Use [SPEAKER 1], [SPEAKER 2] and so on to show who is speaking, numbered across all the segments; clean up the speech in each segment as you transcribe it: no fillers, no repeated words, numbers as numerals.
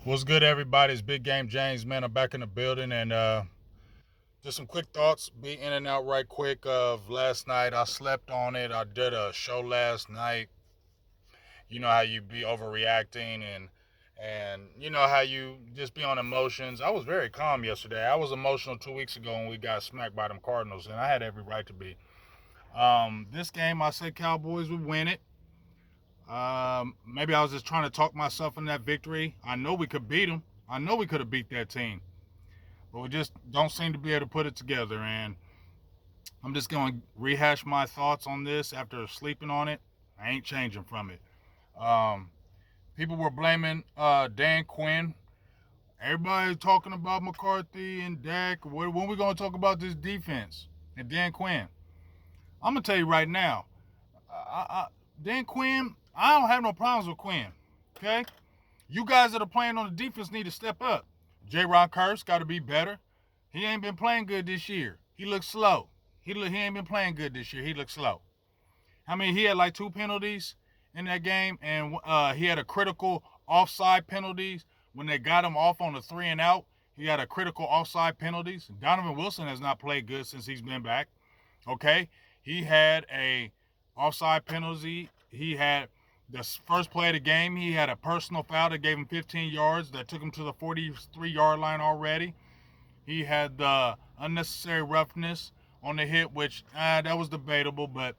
[SPEAKER 1] What's good, everybody? It's Big Game James, man. I'm back in the building, and just some quick thoughts. Be in and out right quick. Of last night, I slept on it. I did a show last night. You know how you be overreacting, and you know how you just be on emotions. I was very calm yesterday. I was emotional 2 weeks ago when we got smacked by them Cardinals, and I had every right to be. This game, I said Cowboys would win it. Maybe I was just trying to talk myself in that victory. I know we could beat them. I know we could have beat that team. But we just don't seem to be able to put it together. And I'm just going to rehash my thoughts on this after sleeping on it. I ain't changing from it. Um, People were blaming Dan Quinn. Everybody talking about McCarthy and Dak. When we going to talk about this defense and Dan Quinn? I'm going to tell you right now. Dan Quinn, I don't have no problems with Quinn. Okay? You guys that are playing on the defense need to step up. J-Ron Curse got to be better. He ain't been playing good this year. He looks slow. He ain't been playing good this year. He looks slow. I mean, he had like 2 penalties in that game, and he had a critical offside penalties when they got him off on the 3 and out. He had a critical offside penalties. Donovan Wilson has not played good since he's been back. Okay, he had a offside penalty. He had the first play of the game. He had a personal foul that gave him 15 yards that took him to the 43-yard line already. He had the unnecessary roughness on the hit, which that was debatable, but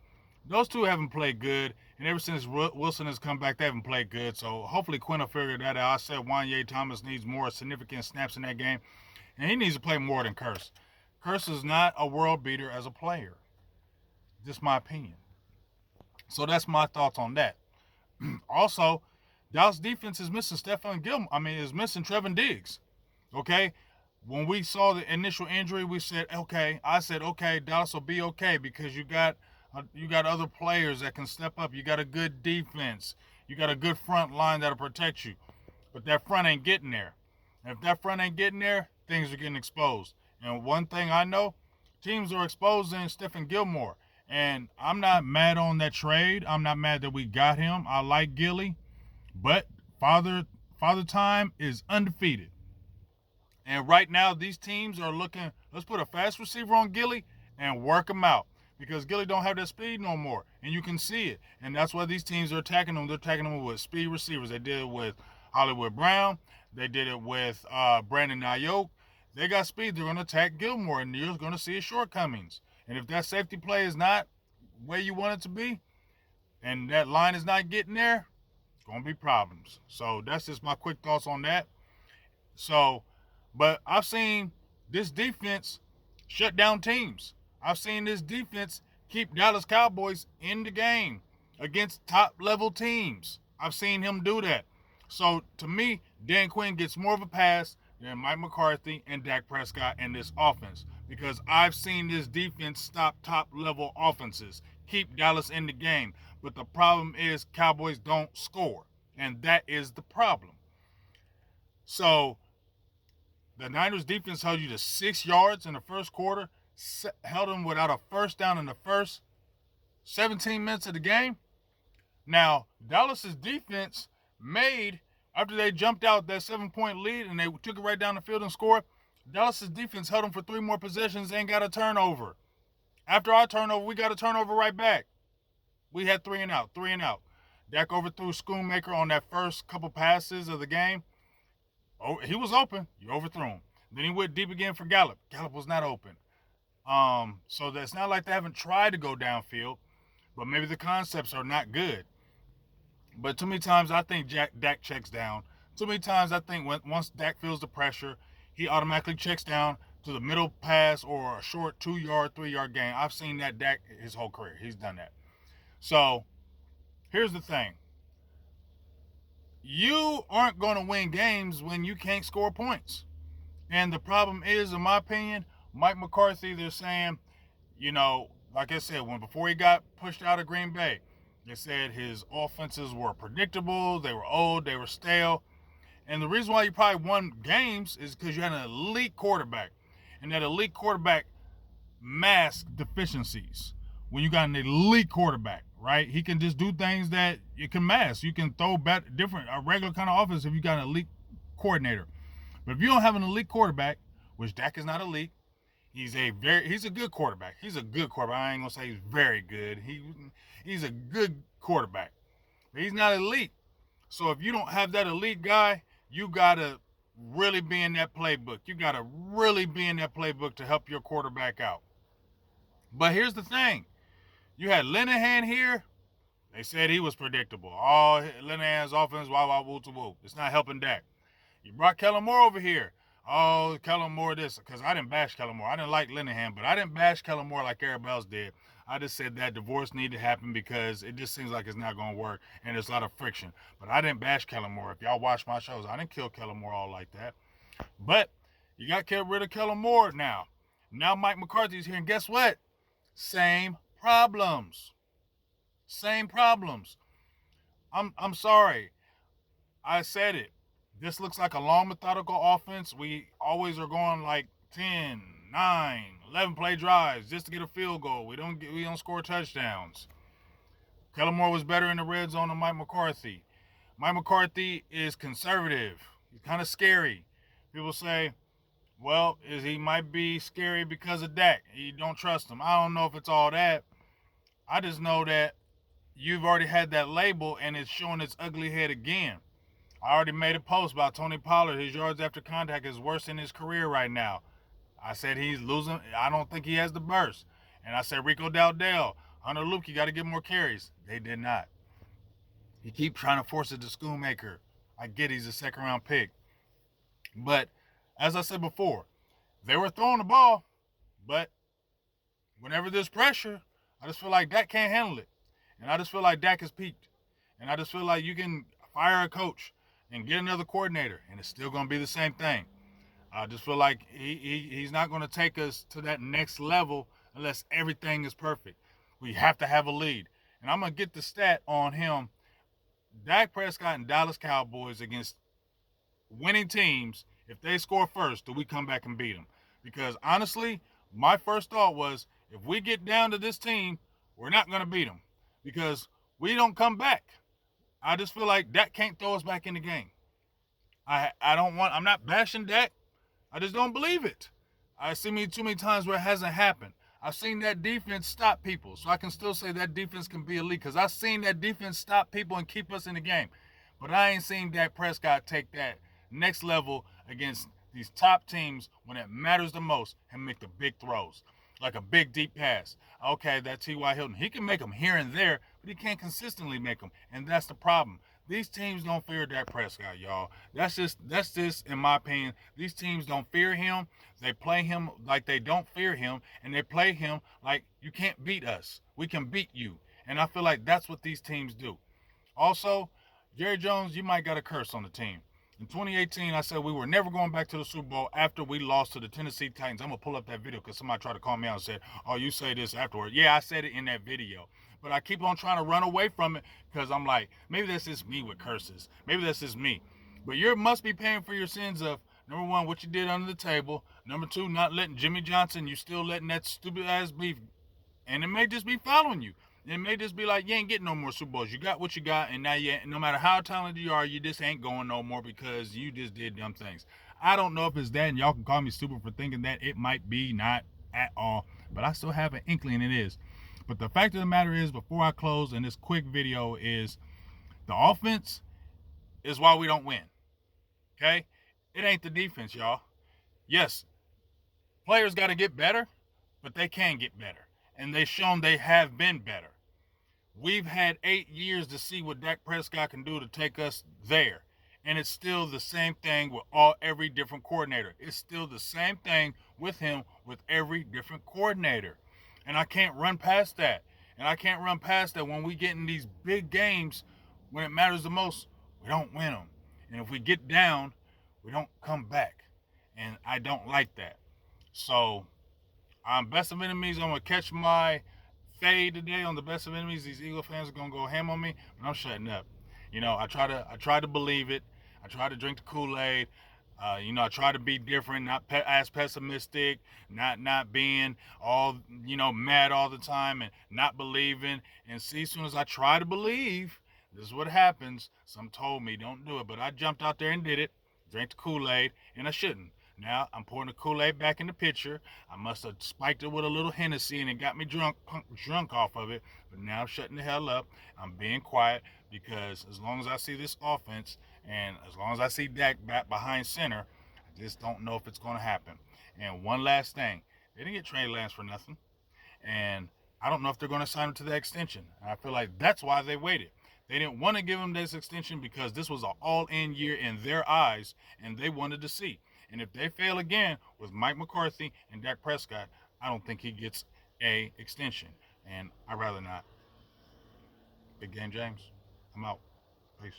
[SPEAKER 1] those two haven't played good. And ever since Wilson has come back, they haven't played good. So hopefully Quinn will figure that out. I said Wanye Thomas needs more significant snaps in that game, and he needs to play more than Curse. Curse is not a world beater as a player. Just my opinion. So that's my thoughts on that. Also, Dallas defense is missing Stephon Gilmore. Is missing Trevin Diggs. Okay? When we saw the initial injury, I said, okay, Dallas will be okay because you got other players that can step up. You got a good defense. You got a good front line that'll protect you. But that front ain't getting there. And if that front ain't getting there, things are getting exposed. And one thing I know, teams are exposing Stephon Gilmore. And I'm not mad on that trade. I'm not mad that we got him. I like Gilly. But Father Time is undefeated. And right now, these teams are looking, let's put a fast receiver on Gilly and work him out. Because Gilly don't have that speed no more. And you can see it. And that's why these teams are attacking him. They're attacking him with speed receivers. They did it with Hollywood Brown. They did it with Brandon Ayuk. They got speed. They're going to attack Gilmore. And you're going to see his shortcomings. And if that safety play is not where you want it to be, and that line is not getting there, it's going to be problems. So that's just my quick thoughts on that. So, but I've seen this defense shut down teams. I've seen this defense keep Dallas Cowboys in the game against top-level teams. I've seen him do that. So, to me, Dan Quinn gets more of a pass than Mike McCarthy and Dak Prescott in this offense because I've seen this defense stop top-level offenses, keep Dallas in the game. But the problem is Cowboys don't score, and that is the problem. So, the Niners defense held you to 6 yards in the first quarter, held them without a first down in the first 17 minutes of the game. Now, Dallas's defense made, after they jumped out that 7-point lead and they took it right down the field and scored, Dallas's defense held them for 3 more possessions and got a turnover. After our turnover, we got a turnover right back. We had 3 and out. Dak overthrew Schoonmaker on that first couple passes of the game. Oh, he was open. You overthrew him. Then he went deep again for Gallup. Gallup was not open. So that's not like they haven't tried to go downfield, but maybe the concepts are not good. But too many times I think Dak checks down. Too many times I think once Dak feels the pressure, he automatically checks down to the middle pass or a short 2-yard, 3-yard gain. I've seen that Dak his whole career. He's done that. So here's the thing. You aren't going to win games when you can't score points. And the problem is, in my opinion, Mike McCarthy, they're saying, like I said, before he got pushed out of Green Bay, they said his offenses were predictable, they were old, they were stale. And the reason why you probably won games is because you had an elite quarterback. And that elite quarterback masked deficiencies. When you got an elite quarterback, right? He can just do things that you can mask. You can throw a regular kind of offense if you got an elite coordinator. But if you don't have an elite quarterback, which Dak is not elite, he's a good quarterback. He's a good quarterback. I ain't gonna say he's very good. He's a good quarterback. But he's not elite. So if you don't have that elite guy, you gotta really be in that playbook. You gotta really be in that playbook to help your quarterback out. But here's the thing. You had Linehan here. They said he was predictable. Oh, Linehan's offense, wah, woo, to woo. It's not helping Dak. You brought Kellen Moore over here. Oh, Kellen Moore this. Because I didn't bash Kellen Moore. I didn't like Linehan, but I didn't bash Kellen Moore like everybody else did. I just said that divorce needed to happen because it just seems like it's not going to work, and there's a lot of friction. But I didn't bash Kellen Moore. If y'all watch my shows, I didn't kill Kellen Moore all like that. But you got to get rid of Kellen Moore now. Now Mike McCarthy's here, and guess what? Same problems. Same problems. I'm sorry. I said it. This looks like a long, methodical offense. We always are going like 10, 9, 11 play drives just to get a field goal. We don't score touchdowns. Kellen Moore was better in the red zone than Mike McCarthy. Mike McCarthy is conservative. He's kind of scary. People say, well, he might be scary because of Dak. You don't trust him. I don't know if it's all that. I just know that you've already had that label, and it's showing its ugly head again. I already made a post about Tony Pollard. His yards after contact is worse in his career right now. I said he's losing. I don't think he has the burst. And I said Rico Dowdell, Hunter Luke, you got to get more carries. They did not. You keep trying to force it to Schoonmaker. I get he's a second-round pick. But as I said before, they were throwing the ball, but whenever there's pressure, I just feel like Dak can't handle it. And I just feel like Dak has peaked. And I just feel like you can fire a coach and get another coordinator, and it's still going to be the same thing. I just feel like he's not going to take us to that next level unless everything is perfect. We have to have a lead. And I'm going to get the stat on him. Dak Prescott and Dallas Cowboys against winning teams, if they score first, do we come back and beat them? Because honestly, my first thought was, if we get down to this team, we're not going to beat them because we don't come back. I just feel like Dak can't throw us back in the game. I'm not bashing Dak. I just don't believe it. I've seen too many times where it hasn't happened. I've seen that defense stop people, so I can still say that defense can be elite because I've seen that defense stop people and keep us in the game. But I ain't seen Dak Prescott take that next level against these top teams when it matters the most and make the big throws, like a big deep pass. Okay, that T.Y. Hilton. He can make them here and there, but he can't consistently make them, and that's the problem. These teams don't fear Dak Prescott, y'all. That's just in my opinion. These teams don't fear him. They play him like they don't fear him, and they play him like you can't beat us. We can beat you. And I feel like that's what these teams do. Also, Jerry Jones, you might got a curse on the team. In 2018, I said we were never going back to the Super Bowl after we lost to the Tennessee Titans. I'm going to pull up that video because somebody tried to call me out and said, oh, you say this afterward. Yeah, I said it in that video. But I keep on trying to run away from it because I'm like, maybe that's just me with curses. Maybe that's just me. But you must be paying for your sins of, number one, what you did under the table. Number two, not letting Jimmy Johnson, you still letting that stupid-ass beef. And it may just be following you. It may just be like, you ain't getting no more Super Bowls. You got what you got, and now no matter how talented you are, you just ain't going no more because you just did dumb things. I don't know if it's that, and y'all can call me stupid for thinking that. It might be not at all, but I still have an inkling it is. But the fact of the matter is, before I close in this quick video, is the offense is why we don't win. Okay? It ain't the defense, y'all. Yes, players got to get better, but they can get better. And they've shown they have been better. We've had 8 years to see what Dak Prescott can do to take us there. And it's still the same thing with every different coordinator. It's still the same thing with him with every different coordinator. And I can't run past that. And I can't run past that when we get in these big games, when it matters the most, we don't win them. And if we get down, we don't come back. And I don't like that. So, I'm Best of Enemies. I'm going to catch my fade today on the Best of Enemies. These Eagle fans are going to go ham on me, but I'm shutting up. You know, I try to believe it. I try to drink the Kool-Aid. I try to be different, not as pessimistic, not being all, mad all the time and not believing. And see, as soon as I try to believe, this is what happens. Some told me don't do it, but I jumped out there and did it. drank the Kool-Aid, and I shouldn't. Now I'm pouring the Kool-Aid back in the pitcher. I must have spiked it with a little Hennessy and it got me drunk off of it. But now I'm shutting the hell up. I'm being quiet because as long as I see this offense and as long as I see Dak back behind center, I just don't know if it's going to happen. And one last thing, they didn't get Trey Lance for nothing. And I don't know if they're going to sign him to the extension. And I feel like that's why they waited. They didn't want to give him this extension because this was an all-in year in their eyes, and they wanted to see. And if they fail again with Mike McCarthy and Dak Prescott, I don't think he gets a extension. And I'd rather not. Big Game James, I'm out. Peace.